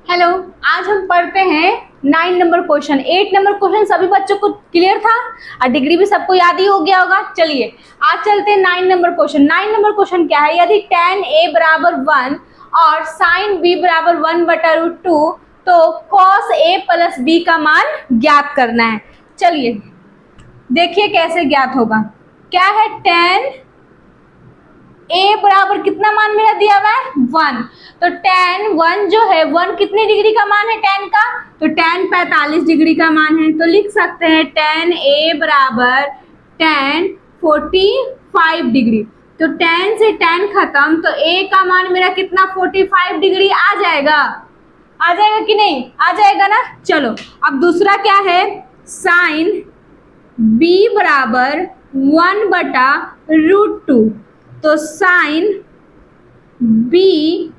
Hello. आज हम पढ़ते हैं 9 नंबर क्वेश्चन। 8 नंबर क्वेश्चन सभी बच्चों को क्लियर था और डिग्री भी सबको याद ही हो गया होगा। चलिए आज चलते हैं 9 नंबर क्वेश्चन। 9 नंबर क्वेश्चन क्या है, यदि tan a बराबर 1 और sin b बराबर 1/√2 तो cos a प्लस b का मान ज्ञात करना है। चलिए देखिए कैसे ज्ञात होगा। क्या है, tan a बराबर कितना मान मेरा दिया हुआ है 1, तो tan 1 जो है 1 कितने डिग्री का मान है tan का, तो tan 45 डिग्री का मान है। तो लिख सकते हैं tan a बराबर tan 45 डिग्री। तो tan से tan खत्म, तो a का मान मेरा कितना 45 डिग्री आ जाएगा कि नहीं, आ जाएगा ना। चलो अब दूसरा क्या है, sin b बराबर 1/√2, तो साइन b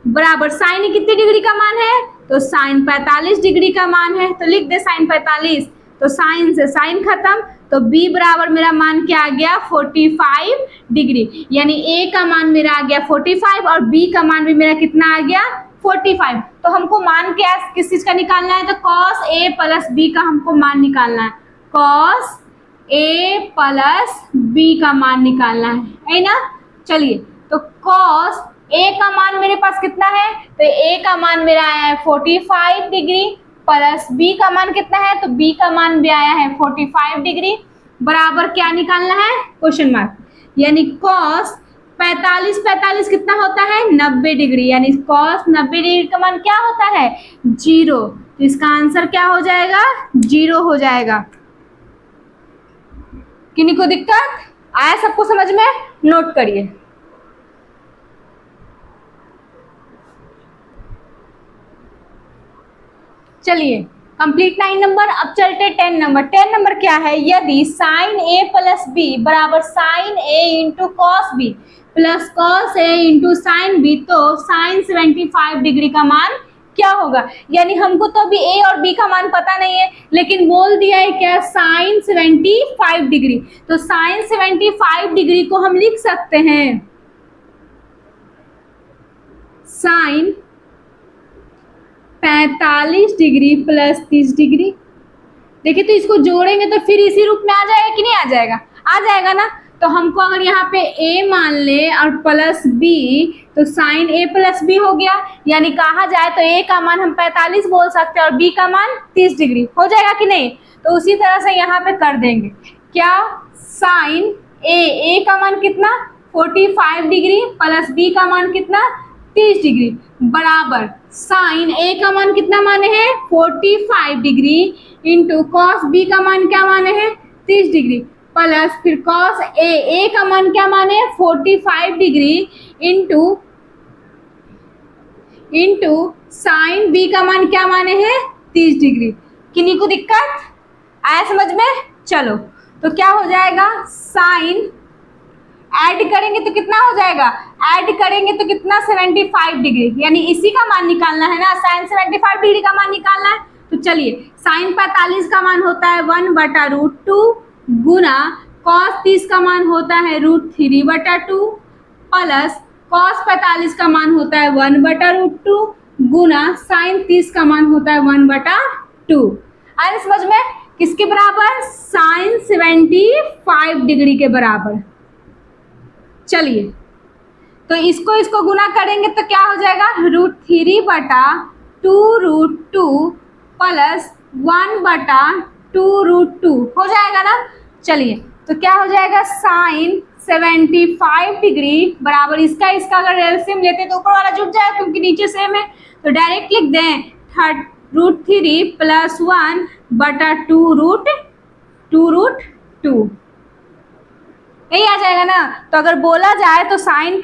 बराबर साइन कितनी डिग्री का मान है, तो साइन 45 डिग्री का मान है। तो लिख दे साइन 45, तो साइन से साइन खत्म, तो b बराबर मेरा मान क्या आ गया 45 डिग्री। यानी a का मान मेरा आ गया 45 और b का मान भी मेरा कितना आ गया 45। तो हमको मान क्या किस चीज का निकालना है, तो cos a प्लस b का हमको मान निकालना है। cos a प्लस b का मान निकालना है ना। चलिए तो cos a का मान मेरे पास कितना है, तो a का मान मेरा आया है 45 डिग्री प्लस b का मान कितना है, तो b का मान भी आया है 45 डिग्री बराबर क्या निकालना है, क्वेश्चन मार्क। यानी cos 45 कितना होता है 90 डिग्री, यानी cos 90 डिग्री का मान क्या होता है 0। तो इसका आंसर क्या हो जाएगा 0 हो जाएगा। किन्हीं को दिक्कत आया सबको समझ में, नोट करिए। चलिए कंप्लीट 9 नंबर। अब चलते 10 नंबर। 10 नंबर क्या है, यदि साइन a प्लस b बराबर sine a into cos b plus cos a into sine b, तो साइन 75 डिग्री का मान क्या होगा। यानी हमको तो अभी a और b का मान पता नहीं है, लेकिन बोल दिया है क्या साइन 75 डिग्री। तो साइन 75 डिग्री को हम लिख सकते हैं साइन 45 डिग्री प्लस 30 डिग्री। देखिए तो इसको जोड़ेंगे तो फिर इसी रूप में आ जाएगा कि नहीं आ जाएगा, आ जाएगा ना। तो हमको अगर यहाँ पे a मान ले और प्लस b, तो साइन a प्लस b हो गया। यानी कहा जाए तो a का मान हम 45 बोल सकते हैं और b का मान 30 डिग्री हो जाएगा कि नहीं। तो उसी तरह से यहाँ पे कर देंगे क्या, साइन a का मान कितना 45 डिग्री प्लस b का मान कितना 30 डिग्री बराबर साइन a का मान कितना माने हैं 45 डिग्री इंटू कॉस b का मान क्या माने हैं 30 डिग्री प्लस फिर कॉस a का मान क्या माने हैं 45 डिग्री इंटू साइन b का मान क्या माने हैं 30 डिग्री। किन्हीं को दिक्कत आया समझ में। चलो तो क्या हो जाएगा, साइन ऐड करेंगे तो कितना हो जाएगा, ऐड करेंगे तो कितना 75 डिग्री, यानी इसी का मान निकालना है ना, साइन 75 डिग्री का मान निकालना है। तो चलिए साइन 45 का मान होता है 1/√2 गुना कॉस 30 का मान होता है √3/2 प्लस कॉस 45 का मान होता है 1/√2 गुना साइन 30 का मान होता है 1/2। आए समझ में, किसके बराबर साइन 75 डिग्री के बराबर। चलिए तो इसको गुना करेंगे तो क्या हो जाएगा √3/2√2 प्लस 1/2√2 हो जाएगा ना। चलिए तो क्या हो जाएगा साइन 75 डिग्री बराबर इसका अगर एलसीएम लेते तो ऊपर वाला जुट जाएगा क्योंकि नीचे सेम है। तो डायरेक्ट लिख दें √3 प्लस 1/2√2 यही आ जाएगा ना। तो अगर बोला जाए तो साइन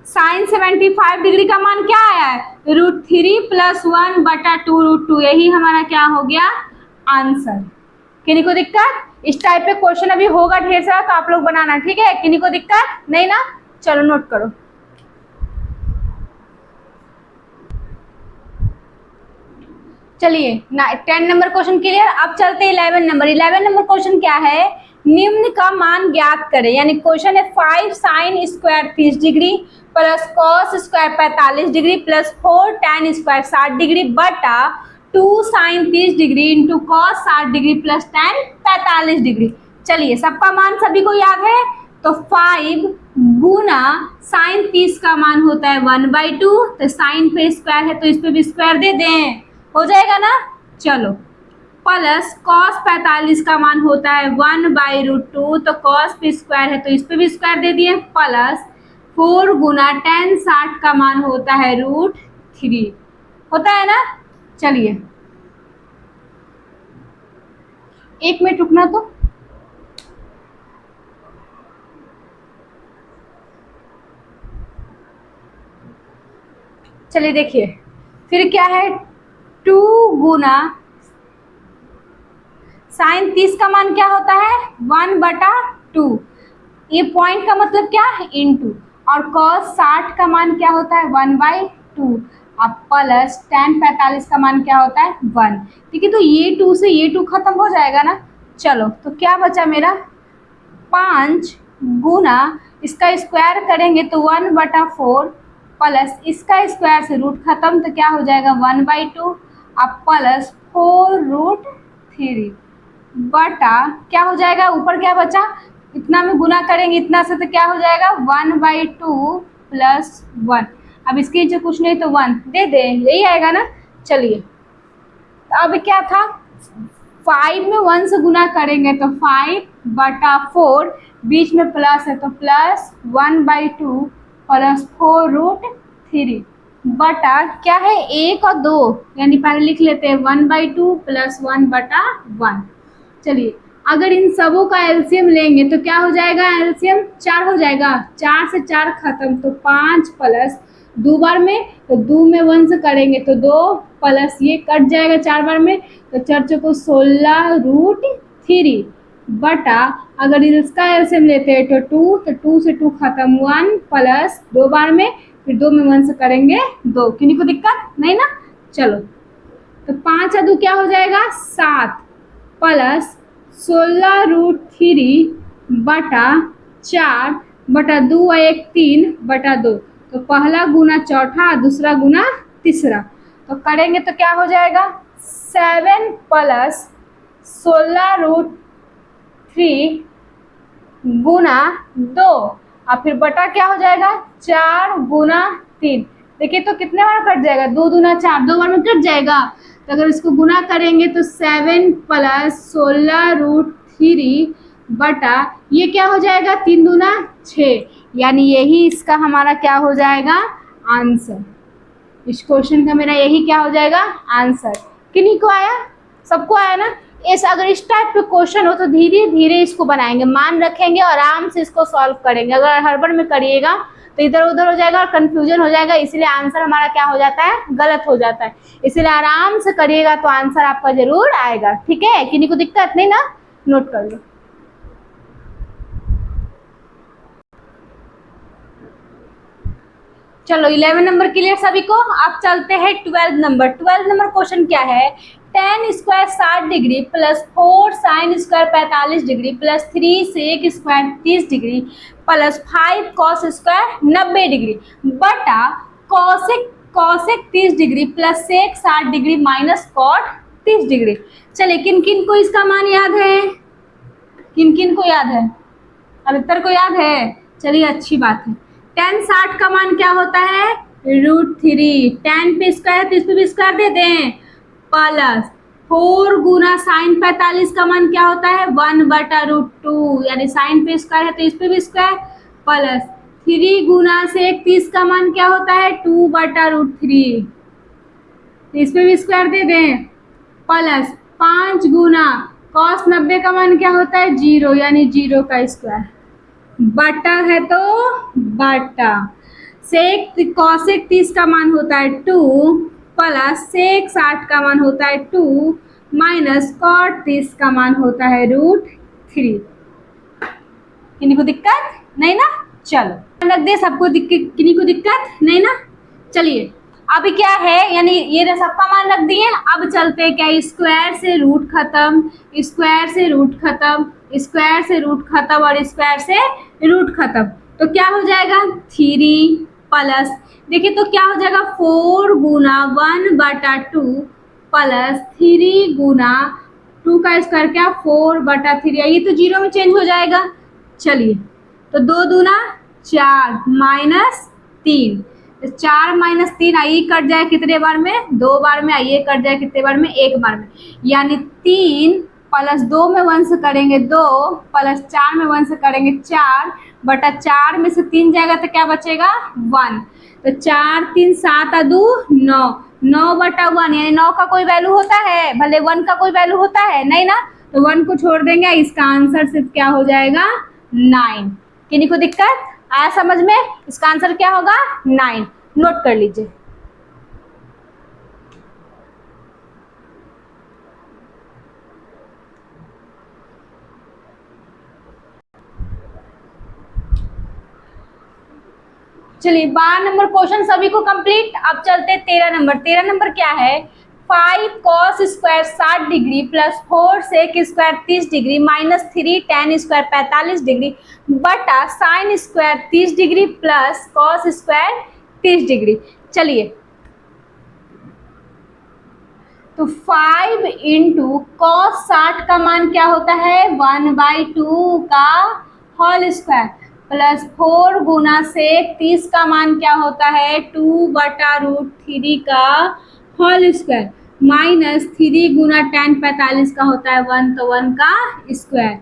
75 डिग्री का मान क्या आया है √3 प्लस 1/2√2, यही हमारा क्या हो गया आंसर। किन्हीं को दिक्कत, इस टाइप पे क्वेश्चन अभी होगा ढेर सारा, तो आप लोग बनाना, ठीक है। किन्हीं को दिक्कत नहीं ना, चलो नोट करो। चलिए 10 नंबर क्वेश्चन क्लियर। अब चलते 11 नंबर। 11 नंबर क्वेश्चन क्या है, निम्न का मान ज्ञात करें, यानी क्वेश्चन है 5 sine square 30 degree plus cos square 45 degree plus 4 tan square 60 degree बटा 2 sine 30 degree into cos 60 degree plus tan 45 degree. चलिए सबका मान सभी को याद है, तो 5 गुना साइन 30 का मान होता है 1/2, तो साइन पे स्क्वायर है तो इस पे भी स्क्वायर दे दें, हो जाएगा ना। चलो प्लस कॉस 45 का मान होता है 1/√2, तो कॉस पे स्क्वायर है तो इस पे भी स्क्वायर दे दिए, प्लस 4 गुना tan 60 का मान होता है √3, होता है ना। चलिए 1 मिनट रुकना, तो चलिए देखिए फिर क्या है, 2 गुना साइन 30 का मान क्या होता है 1/2, ये पॉइंट का मतलब क्या है इंटू, और cos 60 का मान क्या होता है 1/2, अब प्लस tan 45 का मान क्या होता है 1। ठीक है, तो ये 2 से ये 2 खत्म हो जाएगा ना। चलो तो क्या बचा मेरा, 5 गुना इसका स्क्वायर करेंगे तो 1/4 प्लस इसका स्क्वायर से रूट खत्म तो क्या हो जाएगा 1/2, अब प्लस 4√3 बटा क्या हो जाएगा, ऊपर क्या बचा, इतना में गुना करेंगे इतना से तो क्या हो जाएगा 1/2 प्लस 1, अब इसके नीचे कुछ नहीं तो 1 दे दे, यही आएगा ना। चलिए तो अब क्या था, 5 में 1 से गुना करेंगे तो 5/4, बीच में प्लस है तो प्लस 1/2 प्लस 4√3 बटा क्या है 1 और 2, यानी पहले लिख लेते हैं 1/2 प्लस 1/1। चलिए अगर इन सबों का एलसीएम लेंगे तो क्या हो जाएगा, एलसीएम 4 हो जाएगा, 4 से 4 खत्म तो 5 प्लस 2 बार में, तो 2 में 1 से करेंगे तो 2 प्लस ये कट जाएगा 4 बार में, तो 4 चौको 16√3 बटा अगर इसका एलसीएम लेते हैं तो 2, तो 2 से 2 खत्म 1 प्लस 2 बार में, फिर 2 में 1 से करेंगे 2, किन्हीं को दिक्कत नहीं ना। चलो तो 5 और 2 क्या हो जाएगा 7 प्लस 16√3 बटा 4 बटा 2 और 1 3 बटा 2, तो पहला गुना चौथा दूसरा गुना तीसरा, तो करेंगे तो क्या हो जाएगा 7 प्लस 16√3 गुना 2 और फिर बटा क्या हो जाएगा 4 गुना 3। देखिए तो कितने बार कट जाएगा, 2 दूना 4, 2 बार में कट जाएगा, तो अगर इसको गुना करेंगे तो 7 प्लस 16√3 बटा ये क्या हो जाएगा 3 दूना 6, यानी यही इसका हमारा क्या हो जाएगा आंसर। इस क्वेश्चन का मेरा यही क्या हो जाएगा आंसर। किन्हीं को आया, सबको आया ना। इस अगर इस टाइप पे क्वेश्चन हो तो धीरे धीरे इसको बनाएंगे, मान रखेंगे और आराम से इसको सॉल्व करेंगे। अगर हड़बड़ में करिएगा तो इधर उधर हो जाएगा और कंफ्यूजन हो जाएगा, इसलिए आंसर हमारा क्या हो जाता है गलत हो जाता है। इसलिए आराम से करिएगा तो आंसर आपका जरूर आएगा। ठीक है, किन्हीं को दिक्कत नहीं ना, नोट कर लो। चलो 11 नंबर क्लियर सभी को। अब चलते हैं 12 नंबर। 12 नंबर क्वेश्चन क्या है, tan square 60 degree plus 4 sine square 45 degree plus 3 sec square 30 degree plus 5 cos square 90 degree बटा cosec 30 degree plus sec 60 degree minus cot 30 degree. चलिए किन किन को इसका मान याद है, किन किन को याद है, अधिकतर को याद है। चलिए अच्छी बात है। tan 60 का मान क्या होता है √3, tan पे स्क्वायर तो इस पे भी स्क्वायर दे दें, प्लस 4 गुना साइन 45 का मान क्या होता है 1/√2, यानी साइन पे स्क्वायर है तो इस पे भी स्क्वायर, प्लस 3 गुना सेक 30 का मान क्या होता है 2/√3, इस पे भी स्क्वायर दे दें, प्लस 5 गुना cos 90 का मान क्या होता है 0, यानी 0 का स्क्वायर, बटा है तो बटा सेक कॉसेक 30 का मान होता है 2 प्लस सेक 60 का मान होता है 2 माइनस कॉट 30 का मान होता है √3। किन्हीं को दिक्कत नहीं ना। चलो रख दे सबको, किन्हीं को दिक्कत नहीं ना। चलिए अब क्या है, यानी ये सबका मान रख दिए। अब चलते हैं क्या, स्क्वायर से रूट खत्म, स्क्वायर से रूट खत्म, स्क्वायर से रूट खत्म और स्क्वायर से रूट खत्म। तो क्या हो जाएगा 3 प्लस, देखिए तो क्या हो जाएगा 4 गुना 1/2 प्लस 3 गुना 2 का स्क्वायर क्या 4/3, ये तो 0 में चेंज हो जाएगा। चलिए तो 2 दूना 4 माइनस 3, 4 माइनस 3 आइए कट जाए कितने बार में, 2 बार में। आइए कट जाए कितने बार में, 1 बार में। यानी 3 प्लस 2 में 1 से करेंगे 2 प्लस 4 में 1 से करेंगे 4/4 में से 3 जाएगा तो क्या बचेगा 1। तो 4 3 7 और 2 9, 9/1 यानी 9 का कोई वैल्यू होता है, भले 1 का कोई वैल्यू होता है नहीं ना, तो 1 को छोड़ देंगे। इसका आंसर सिर्फ क्या हो जाएगा 9। किन्हीं को दिक्कत आया समझ में, इसका आंसर क्या होगा 9, नोट कर लीजिए। चलिए 12 नंबर क्वेश्चन सभी को कंप्लीट। अब चलते 13 नंबर। 13 नंबर क्या है, 5 cos square 60 degree plus 4 sec square 30 degree minus 3 tan square 45 degree बटा sine square 30 degree plus cos square 30 degree. चलिए तो 5 इंटू कॉस 60 का मान क्या होता है 1/2 का होल स्क्वायर प्लस 4 गुना सेक 30 का मान क्या होता है 2/√3 का होल स्क्वायर माइनस 3 गुना tan 45 का होता है 1 तो 1 का स्क्वायर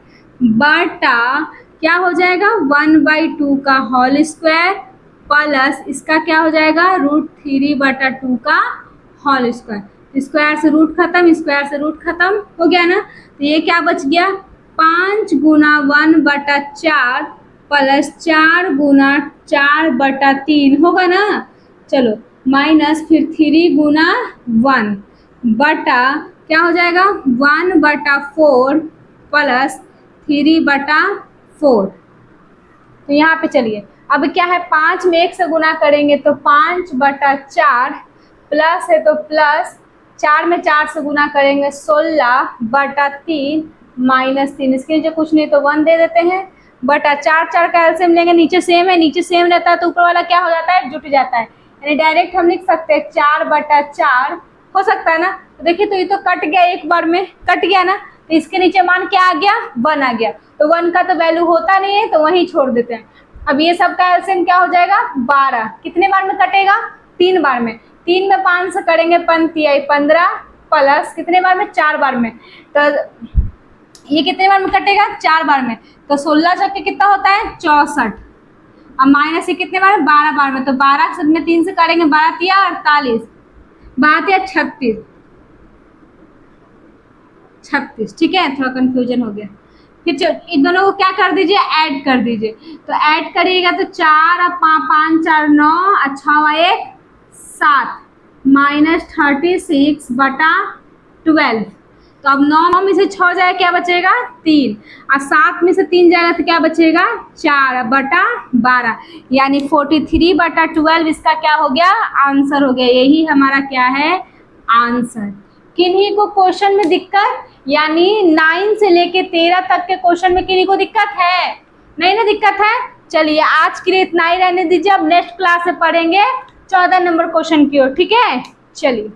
बटा क्या हो जाएगा 1/2 का होल स्क्वायर प्लस इसका क्या हो जाएगा √3/2 का होल स्क्वायर। स्क्वायर से रूट खत्म, स्क्वायर से रूट खत्म हो गया ना, तो ये क्या बच गया 5 गुना 1/4 प्लस 4 गुना 4/3 होगा ना। चलो माइनस फिर 3 गुना 1 बटा क्या हो जाएगा 1/4 प्लस 3/4। तो यहाँ पे चलिए अब क्या है 5 में 1 से गुना करेंगे तो 5/4 प्लस है तो प्लस 4 में 4 से गुना करेंगे 16/3 माइनस 3, इसके नीचे कुछ नहीं तो 1 दे देते हैं बटा 4 का एलसीएम लेंगे, नीचे सेम है, नीचे सेम रहता है तो ऊपर वाला क्या हो जाता है जुट जाता है, यानी डायरेक्ट हम लिख सकते हैं 4/4 हो सकता है ना। तो देखिए तो ये तो कट गया, एक बार में कट गया ना, तो इसके नीचे मान क्या आ गया 1 आ गया, तो 1 का तो वैल्यू होता नहीं है तो वहीं छोड़ देते हैं। अब ये सब का एलसीएम क्या हो जाएगा 12, कितने बार में कटेगा 3 बार में, 3 में 5 से करेंगे 15 प्लस कितने बार में 4 बार में, तो ये कितने बार में कटेगा 4 बार में, तो 16 चक्के कितना होता है 64। अब माइनस ये कितने बार 12 बार में, तो 12 में 3 से करेंगे 12 × 48, 12 × 36, ठीक है, थोड़ा कंफ्यूजन हो गया। फिर इन दोनों को क्या कर दीजिए ऐड कर दीजिए, तो ऐड करिएगा तो 4 और 5 4 9 और 6 1 7 माइनस 36/12। तो अब 9 में से 6 जाएगा क्या बचेगा 3 और 7 में से 3 जाएगा तो क्या बचेगा 4/12, यानी 43/12 इसका क्या हो गया आंसर हो गया। यही हमारा क्या है आंसर। किन्हीं को क्वेश्चन में दिक्कत, यानी 9 से लेके 13 तक के क्वेश्चन में किन्हीं को दिक्कत है नहीं ना, दिक्कत है। चलिए आज के लिए इतना ही रहने दीजिए, अब नेक्स्ट क्लास से पढ़ेंगे 14 नंबर क्वेश्चन की ओर, ठीक है। चलिए।